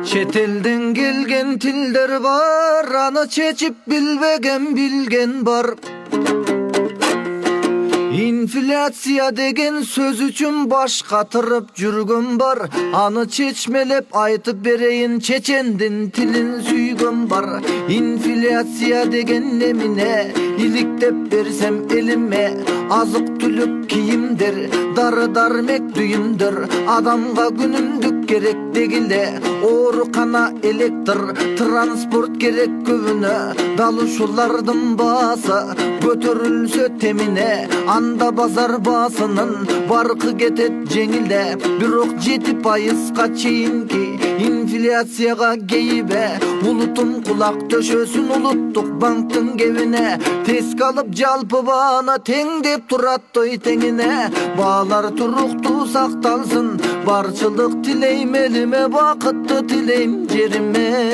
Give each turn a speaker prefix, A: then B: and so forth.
A: Çet elden gelgen tiller var, anı çeçip bilbegen bilgen bar. İnfляция degen söz üçün baş katırıp жүрgün bar. Anı çeçmelep aytıp bereyin, çeçendin tilin süygün bar. İnfляция degen nemine, iliktep bersem elime. Azık tülük kiyimdir, darı darmek düyümdür. Adamga günümdük gerek degile, oru kana elektr. Transport gerek köbüne, dalışulardın bası götürülse temine. Anda bazar basının barkı getet jеңилде. Бирок жетип айыска чейин ki инфляцияга кейбе. Улутун кулак төшөсүн улуттук банктын кебине. Теске алып жалпы баана тең деп турат той теңине. Баалар туруктуу сакталсын, барчылык тилейм элиме, бакытты тилейм жериме.